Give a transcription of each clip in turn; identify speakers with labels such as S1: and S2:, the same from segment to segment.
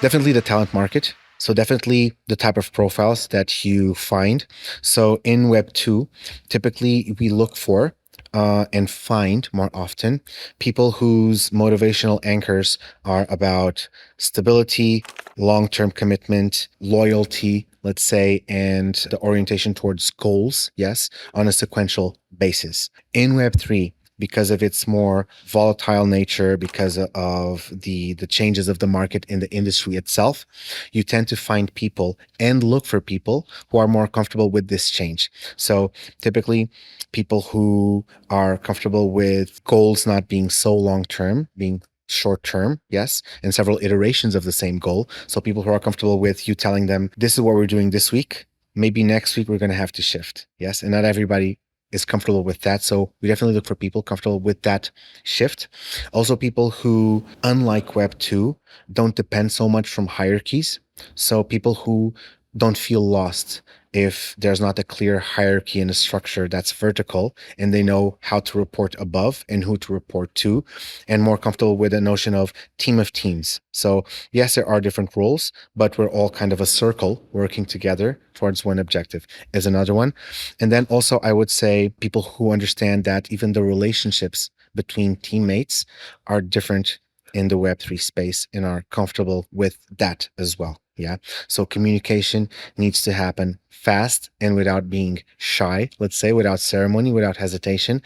S1: Definitely the talent market. So definitely the type of profiles that you find. So in Web 2, typically we look for and find more often people whose motivational anchors are about stability, long-term commitment, loyalty, let's say, and the orientation towards goals, yes, on a sequential basis. In Web3, because of its more volatile nature, because of the changes of the market in the industry itself, you tend to find people and look for people who are more comfortable with this change. So typically people who are comfortable with goals not being so long term, being short term, yes, and several iterations of the same goal. So people who are comfortable with you telling them, this is what we're doing this week. Maybe next week we're going to have to shift. Yes. And not everybody is comfortable with that. So we definitely look for people comfortable with that shift. Also people who, unlike Web 2, don't depend so much from hierarchies. So people who don't feel lost if there's not a clear hierarchy and a structure that's vertical and they know how to report above and who to report to, and more comfortable with the notion of team of teams. So yes, there are different roles, but we're all kind of a circle working together towards one objective is another one. And then also I would say people who understand that even the relationships between teammates are different in the Web3 space and are comfortable with that as well. Yeah. So communication needs to happen fast and without being shy, let's say, without ceremony, without hesitation,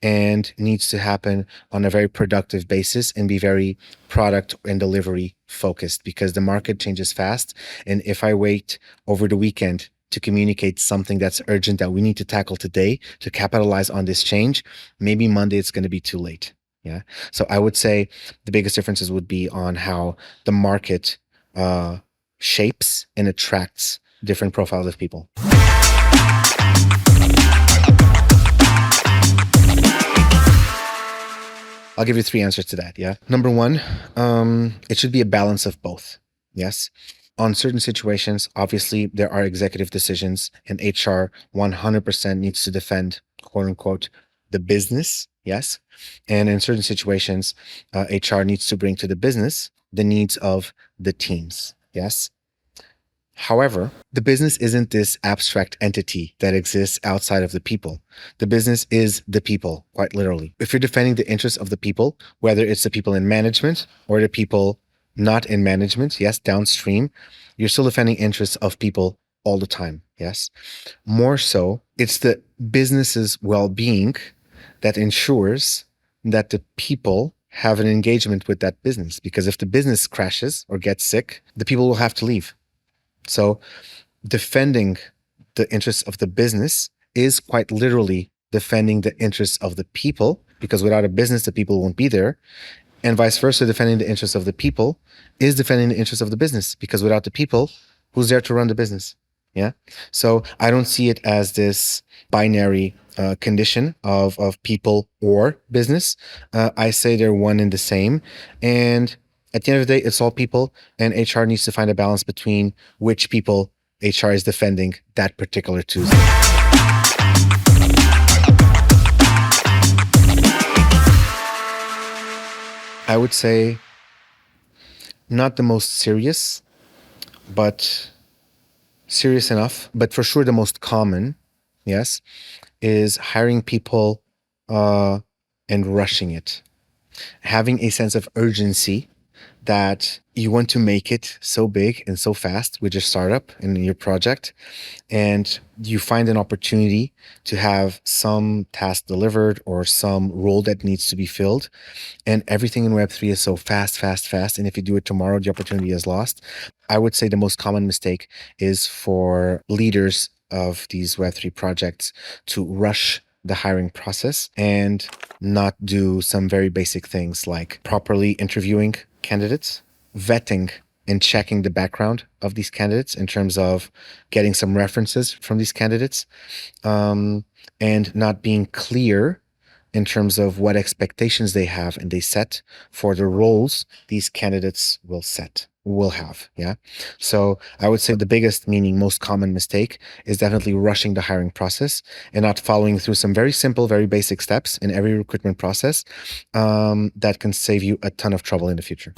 S1: and needs to happen on a very productive basis and be very product and delivery focused because the market changes fast. And if I wait over the weekend to communicate something that's urgent that we need to tackle today to capitalize on this change, maybe Monday it's going to be too late. Yeah. So I would say the biggest differences would be on how the market shapes and attracts different profiles of people. I'll give you 3 answers to that. Yeah. Number 1, it should be a balance of both. Yes. On certain situations, obviously, there are executive decisions and HR 100% needs to defend, quote unquote, the business. Yes. And in certain situations, HR needs to bring to the business the needs of the teams. Yes. However, the business isn't this abstract entity that exists outside of the people. The business is the people, quite literally. If you're defending the interests of the people, whether it's the people in management or the people not in management, yes, downstream, you're still defending interests of people all the time, yes? More so, it's the business's well-being that ensures that the people have an engagement with that business. Because if the business crashes or gets sick, the people will have to leave. So defending the interests of the business is quite literally defending the interests of the people, because without a business, the people won't be there. And vice versa, defending the interests of the people is defending the interests of the business, because without the people, who's there to run the business? Yeah. So I don't see it as this binary condition of people or business. I say they're one and the same. And at the end of the day, it's all people, and HR needs to find a balance between which people HR is defending that particular Tuesday. I would say not the most serious, but serious enough, but for sure the most common, yes, is hiring people and rushing it. Having a sense of urgency that you want to make it so big and so fast with your startup and your project, and you find an opportunity to have some task delivered or some role that needs to be filled, and everything in Web3 is so fast, and if you do it tomorrow, the opportunity is lost. I would say the most common mistake is for leaders of these Web3 projects to rush the hiring process and not do some very basic things like properly interviewing candidates, vetting and checking the background of these candidates in terms of getting some references from these candidates, and not being clear in terms of what expectations they have and they set for the roles these candidates will have. Yeah. So I would say the biggest, meaning most common mistake, is definitely rushing the hiring process and not following through some very simple, very basic steps in every recruitment process that can save you a ton of trouble in the future.